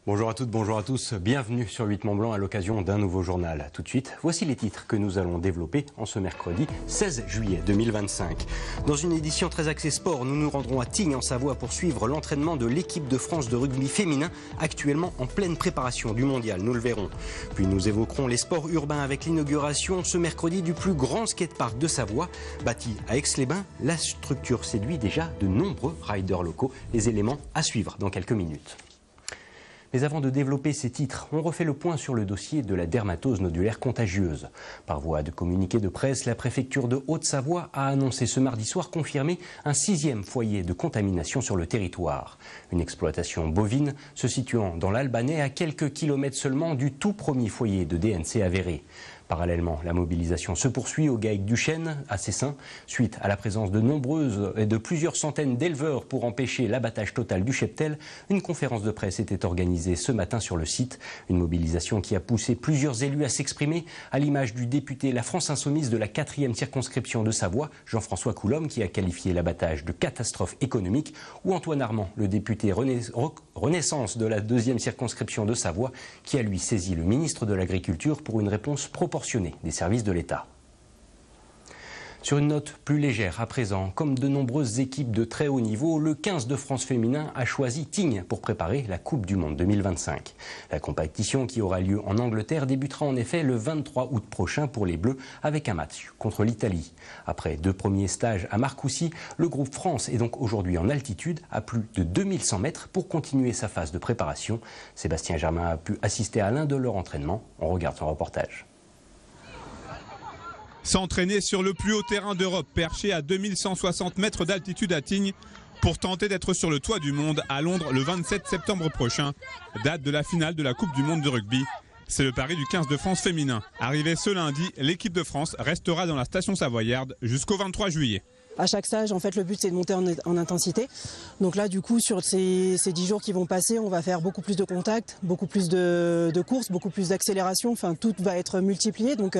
Bonjour à toutes, bonjour à tous, bienvenue sur 8 Mont Blanc à l'occasion d'un nouveau journal. Tout de suite, voici les titres que nous allons développer en ce mercredi 16 juillet 2025. Dans une édition très axée sport, nous nous rendrons à Tignes en Savoie pour suivre l'entraînement de l'équipe de France de rugby féminin, actuellement en pleine préparation du mondial, nous le verrons. Puis nous évoquerons les sports urbains avec l'inauguration ce mercredi du plus grand skatepark de Savoie. Bâti à Aix-les-Bains, la structure séduit déjà de nombreux riders locaux. Les éléments à suivre dans quelques minutes. Mais avant de développer ces titres, on refait le point sur le dossier de la dermatose nodulaire contagieuse. Par voie de communiqué de presse, la préfecture de Haute-Savoie a annoncé ce mardi soir confirmer un 6e foyer de contamination sur le territoire. Une exploitation bovine se situant dans l'Albanais à quelques kilomètres seulement du tout premier foyer de DNC avéré. Parallèlement, la mobilisation se poursuit au GAEC du Chêne, à Cessin, suite à la présence de plusieurs centaines d'éleveurs pour empêcher l'abattage total du cheptel. Une conférence de presse était organisée ce matin sur le site. Une mobilisation qui a poussé plusieurs élus à s'exprimer, à l'image du député La France Insoumise de la 4e circonscription de Savoie, Jean-François Coulombe, qui a qualifié l'abattage de catastrophe économique, ou Antoine Armand, le député Renaissance de la 2e circonscription de Savoie, qui a lui saisi le ministre de l'Agriculture pour une réponse proportionnée des services de l'État. Sur une note plus légère à présent, comme de nombreuses équipes de très haut niveau, le 15 de France féminin a choisi Tignes pour préparer la Coupe du Monde 2025. La compétition qui aura lieu en Angleterre débutera en effet le 23 août prochain pour les Bleus avec un match contre l'Italie. Après 2 premiers stages à Marcoussis, le groupe France est donc aujourd'hui en altitude à plus de 2100 mètres pour continuer sa phase de préparation. Sébastien Germain a pu assister à l'un de leurs entraînements. On regarde son reportage. S'entraîner sur le plus haut terrain d'Europe, perché à 2160 mètres d'altitude à Tignes, pour tenter d'être sur le toit du monde à Londres le 27 septembre prochain, date de la finale de la Coupe du Monde de rugby. C'est le pari du 15 de France féminin. Arrivé ce lundi, l'équipe de France restera dans la station savoyarde jusqu'au 23 juillet. À chaque stage, en fait, le but c'est de monter en intensité. Donc là, du coup, sur ces 10 jours qui vont passer, on va faire beaucoup plus de contacts, beaucoup plus de courses, beaucoup plus d'accélération. Enfin, tout va être multiplié. Donc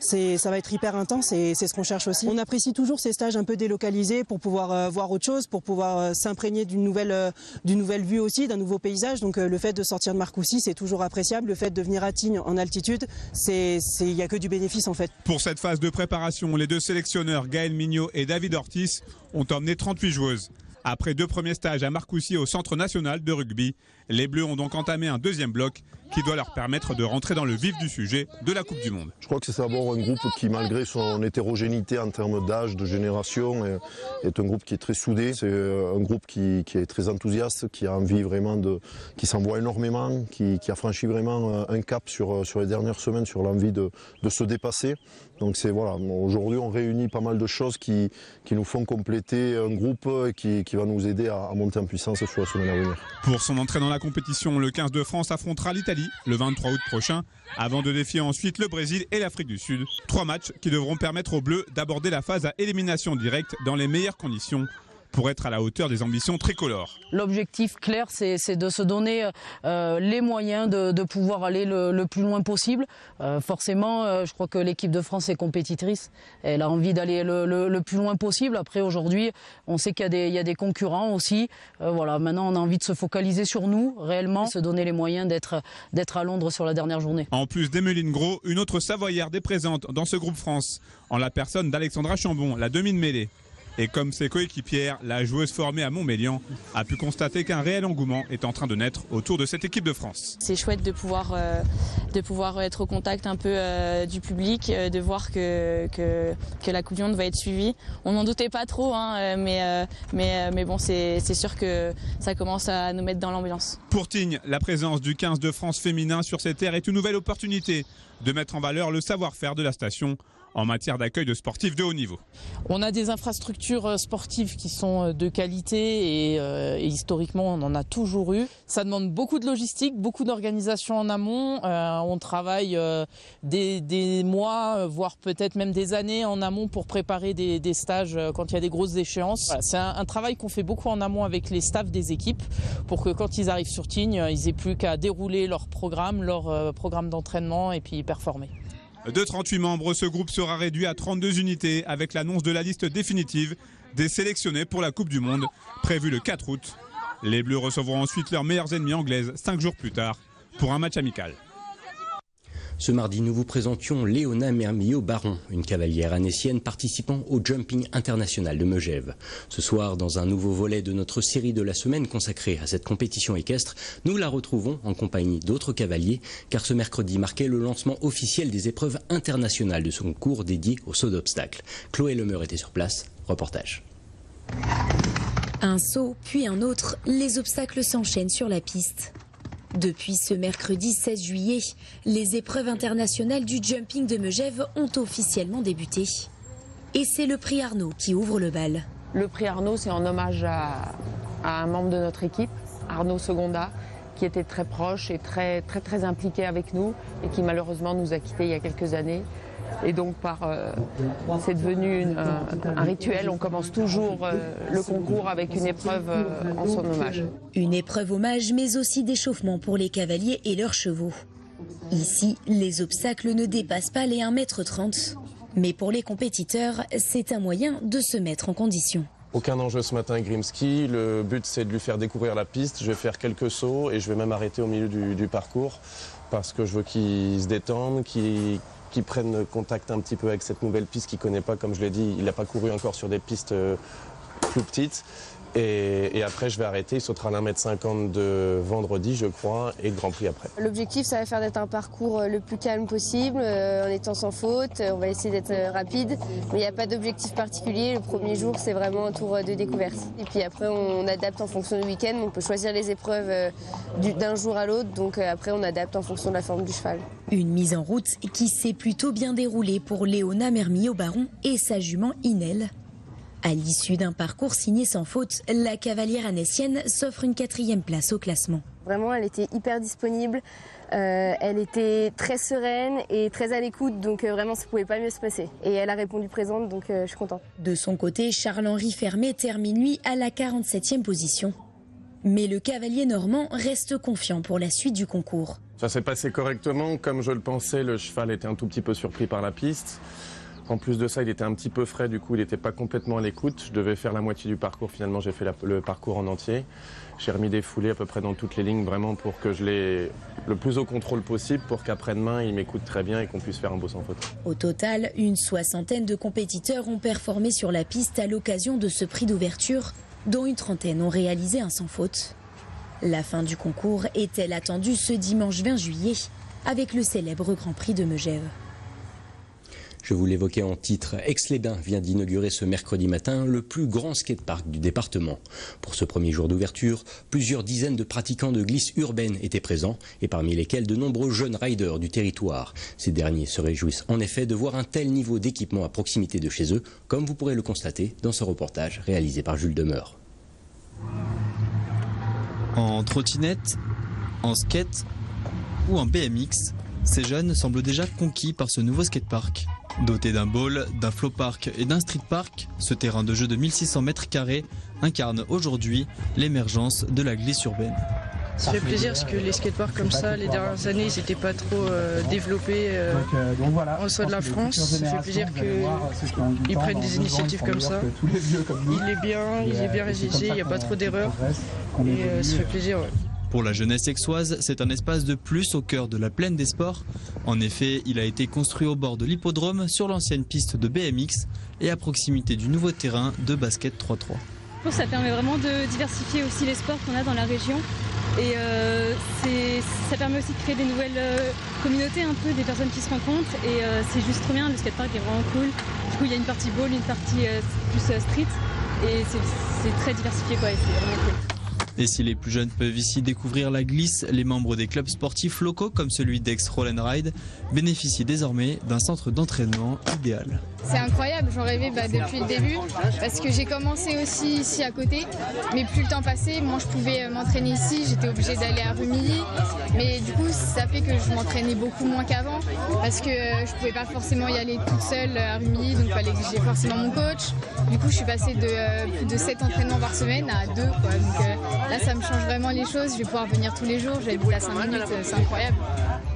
ça va être hyper intense et c'est ce qu'on cherche aussi. On apprécie toujours ces stages un peu délocalisés pour pouvoir voir autre chose, pour pouvoir s'imprégner d'une nouvelle vue aussi, d'un nouveau paysage. Donc le fait de sortir de Marcoussis, c'est toujours appréciable. Le fait de venir à Tignes en altitude, il n'y a que du bénéfice en fait. Pour cette phase de préparation, les 2 sélectionneurs, Gaël Mignot et David Ortiz, ont emmené 38 joueuses. Après 2 premiers stages à Marcoussis au Centre national de rugby, les Bleus ont donc entamé un 2e bloc qui doit leur permettre de rentrer dans le vif du sujet de la Coupe du Monde. Je crois que c'est d'abord un groupe qui, malgré son hétérogénéité en termes d'âge, de génération, est un groupe qui est très soudé. C'est un groupe qui est très enthousiaste, qui a envie vraiment qui s'envoie énormément, qui a franchi vraiment un cap sur les dernières semaines, sur l'envie de se dépasser. Donc voilà, aujourd'hui on réunit pas mal de choses qui nous font compléter un groupe et qui va nous aider à monter en puissance sur la semaine à venir. Pour son entrée dans la compétition, le 15 de France affrontera l'Italie le 23 août prochain, avant de défier ensuite le Brésil et l'Afrique du Sud. 3 matchs qui devront permettre aux Bleus d'aborder la phase à élimination directe dans les meilleures conditions pour être à la hauteur des ambitions tricolores. L'objectif clair, c'est de se donner les moyens de pouvoir aller le plus loin possible. Forcément, je crois que l'équipe de France est compétitrice. Elle a envie d'aller le plus loin possible. Après, aujourd'hui, on sait qu'il y a des concurrents aussi. Voilà, maintenant, on a envie de se focaliser sur nous, réellement, se donner les moyens d'être à Londres sur la dernière journée. En plus d'Emeline Gros, une autre Savoyarde est présente dans ce groupe France, en la personne d'Alexandra Chambon, la demi-mêlée. Et comme ses coéquipières, la joueuse formée à Montmélian a pu constater qu'un réel engouement est en train de naître autour de cette équipe de France. C'est chouette de pouvoir être au contact un peu du public, de voir que la Coupe du Monde va être suivie. On n'en doutait pas trop, mais bon, c'est sûr que ça commence à nous mettre dans l'ambiance. Pour Tignes, la présence du 15 de France féminin sur ces terres est une nouvelle opportunité de mettre en valeur le savoir-faire de la station en matière d'accueil de sportifs de haut niveau. On a des infrastructures sportives qui sont de qualité et historiquement on en a toujours eu. Ça demande beaucoup de logistique, beaucoup d'organisation en amont. On travaille des mois, voire peut-être même des années en amont pour préparer des stages quand il y a des grosses échéances. Voilà, c'est un travail qu'on fait beaucoup en amont avec les staffs des équipes pour que quand ils arrivent sur Tignes, ils aient plus qu'à dérouler leur programme d'entraînement et puis performer. De 38 membres, ce groupe sera réduit à 32 unités avec l'annonce de la liste définitive des sélectionnés pour la Coupe du Monde, prévue le 4 août Les Bleus recevront ensuite leurs meilleures ennemies anglaises 5 jours plus tard pour un match amical. Ce mardi, nous vous présentions Léona Mermillot-Baron, une cavalière annécienne participant au Jumping International de Megève. Ce soir, dans un nouveau volet de notre série de la semaine consacrée à cette compétition équestre, nous la retrouvons en compagnie d'autres cavaliers, car ce mercredi marquait le lancement officiel des épreuves internationales de ce concours dédié au saut d'obstacles. Chloé Lemeur était sur place. Reportage. Un saut, puis un autre, les obstacles s'enchaînent sur la piste. Depuis ce mercredi 16 juillet, les épreuves internationales du jumping de Megève ont officiellement débuté. Et c'est le prix Arnaud qui ouvre le bal. Le prix Arnaud, c'est en hommage à un membre de notre équipe, Arnaud Segonda, qui était très proche et très impliqué avec nous et qui malheureusement nous a quittés il y a quelques années. Et donc c'est devenu un rituel. On commence toujours le concours avec une épreuve en son hommage. Une épreuve hommage, mais aussi d'échauffement pour les cavaliers et leurs chevaux. Ici, les obstacles ne dépassent pas les 1,30 m. Mais pour les compétiteurs, c'est un moyen de se mettre en condition. Aucun enjeu ce matin, Grimsky. Le but, c'est de lui faire découvrir la piste. Je vais faire quelques sauts et je vais même arrêter au milieu du parcours parce que je veux qu'il se détende, qu'il prenne contact un petit peu avec cette nouvelle piste qu'il ne connaît pas. Comme je l'ai dit, il n'a pas couru encore sur des pistes plus petites. Et après, je vais arrêter. Il sautera l'1,50 m de vendredi, je crois, et le Grand Prix après. L'objectif, ça va faire d'être un parcours le plus calme possible, en étant sans faute. On va essayer d'être rapide, mais il n'y a pas d'objectif particulier. Le premier jour, c'est vraiment un tour de découverte. Et puis après, on adapte en fonction du week-end. On peut choisir les épreuves d'un jour à l'autre. Donc après, on adapte en fonction de la forme du cheval. Une mise en route qui s'est plutôt bien déroulée pour Léona Mermillot-Baron et sa jument Inel. À l'issue d'un parcours signé sans faute, la cavalière annécienne s'offre une 4e place au classement. Vraiment, elle était hyper disponible, elle était très sereine et très à l'écoute, donc vraiment ça ne pouvait pas mieux se passer. Et elle a répondu présente, donc je suis contente. De son côté, Charles-Henri Fermé termine lui à la 47e position. Mais le cavalier normand reste confiant pour la suite du concours. Ça s'est passé correctement, comme je le pensais, le cheval était un tout petit peu surpris par la piste. En plus de ça, il était un petit peu frais, du coup il n'était pas complètement à l'écoute. Je devais faire la moitié du parcours, finalement j'ai fait le parcours en entier. J'ai remis des foulées à peu près dans toutes les lignes, vraiment pour que je l'ai le plus au contrôle possible, pour qu'après-demain il m'écoute très bien et qu'on puisse faire un beau sans faute. Au total, une 60aine de compétiteurs ont performé sur la piste à l'occasion de ce prix d'ouverture, dont une 30aine ont réalisé un sans faute. La fin du concours est-elle attendue ce dimanche 20 juillet, avec le célèbre Grand Prix de Megève. Je vous l'évoquais en titre, Aix-les-Bains vient d'inaugurer ce mercredi matin le plus grand skatepark du département. Pour ce premier jour d'ouverture, plusieurs dizaines de pratiquants de glisse urbaine étaient présents et parmi lesquels de nombreux jeunes riders du territoire. Ces derniers se réjouissent en effet de voir un tel niveau d'équipement à proximité de chez eux, comme vous pourrez le constater dans ce reportage réalisé par Jules Demeur. En trottinette, en skate ou en BMX, ces jeunes semblent déjà conquis par ce nouveau skatepark. Doté d'un bowl, d'un flow park et d'un street park, ce terrain de jeu de 1600 m² incarne aujourd'hui l'émergence de la glisse urbaine. Ça fait plaisir parce que les skateparks comme ça, les dernières années, ils n'étaient pas trop développés au sein de la France. Ça fait plaisir qu'ils prennent des initiatives comme ça. Il est bien réalisé, il n'y a pas trop d'erreurs et ça fait plaisir. Ouais. Pour la jeunesse aixoise, c'est un espace de plus au cœur de la plaine des sports. En effet, il a été construit au bord de l'hippodrome, sur l'ancienne piste de BMX et à proximité du nouveau terrain de basket 3-3. Ça permet vraiment de diversifier aussi les sports qu'on a dans la région. Et ça permet aussi de créer des nouvelles communautés, un peu des personnes qui se rencontrent. Et c'est juste trop bien, le skatepark est vraiment cool. Du coup, il y a une partie ball, une partie plus street. Et c'est très diversifié, quoi, et c'est vraiment cool. Et si les plus jeunes peuvent ici découvrir la glisse, les membres des clubs sportifs locaux comme celui d'Aix Roll & Ride bénéficient désormais d'un centre d'entraînement idéal. C'est incroyable, j'en rêvais depuis le début parce que j'ai commencé aussi ici à côté, mais plus le temps passait, moi je pouvais m'entraîner ici, j'étais obligée d'aller à Rumilly, mais du coup ça fait que je m'entraînais beaucoup moins qu'avant parce que je pouvais pas forcément y aller toute seule à Rumilly, donc il fallait que j'ai forcément mon coach. Du coup je suis passée de plus de 7 entraînements par semaine à 2, quoi. Donc là ça me change vraiment les choses, je vais pouvoir venir tous les jours, j'habite à 5 minutes, c'est incroyable.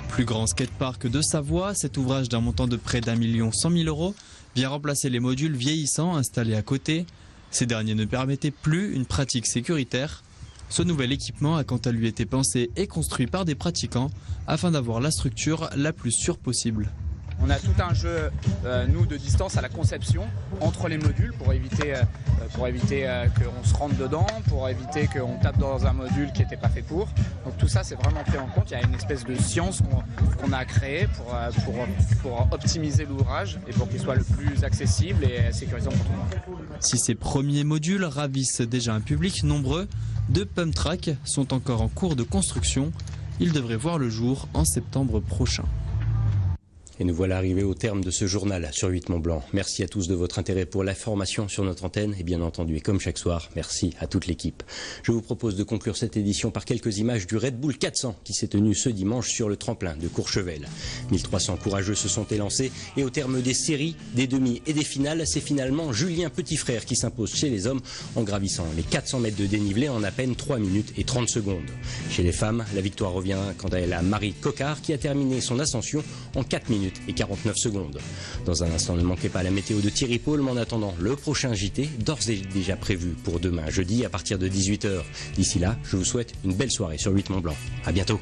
Plus grand skatepark de Savoie, cet ouvrage d'un montant de près d'1 100 000 € vient remplacer les modules vieillissants installés à côté. Ces derniers ne permettaient plus une pratique sécuritaire. Ce nouvel équipement a quant à lui été pensé et construit par des pratiquants afin d'avoir la structure la plus sûre possible. On a tout un jeu, nous, de distance à la conception entre les modules pour éviter qu'on se rentre dedans, pour éviter qu'on tape dans un module qui n'était pas fait pour. Donc tout ça, c'est vraiment pris en compte. Il y a une espèce de science qu'on a créée pour optimiser l'ouvrage et pour qu'il soit le plus accessible et sécurisant pour tout le monde. Si ces premiers modules ravissent déjà un public nombreux, deux pump tracks sont encore en cours de construction. Ils devraient voir le jour en septembre prochain. Et nous voilà arrivés au terme de ce journal sur 8 Mont-Blanc. Merci à tous de votre intérêt pour l'information sur notre antenne et bien entendu, et comme chaque soir, merci à toute l'équipe. Je vous propose de conclure cette édition par quelques images du Red Bull 400 qui s'est tenu ce dimanche sur le tremplin de Courchevel. 1300 courageux se sont élancés et au terme des séries, des demi et des finales, c'est finalement Julien Petitfrère qui s'impose chez les hommes en gravissant les 400 mètres de dénivelé en à peine 3 minutes et 30 secondes. Chez les femmes, la victoire revient quant à elle à Marie Coquard qui a terminé son ascension en 4 minutes et 49 secondes. Dans un instant, ne manquez pas la météo de Thierry Paul, mais en attendant, le prochain JT, d'ores et déjà prévu pour demain jeudi à partir de 18h. D'ici là, je vous souhaite une belle soirée sur 8 Mont-Blanc. À bientôt.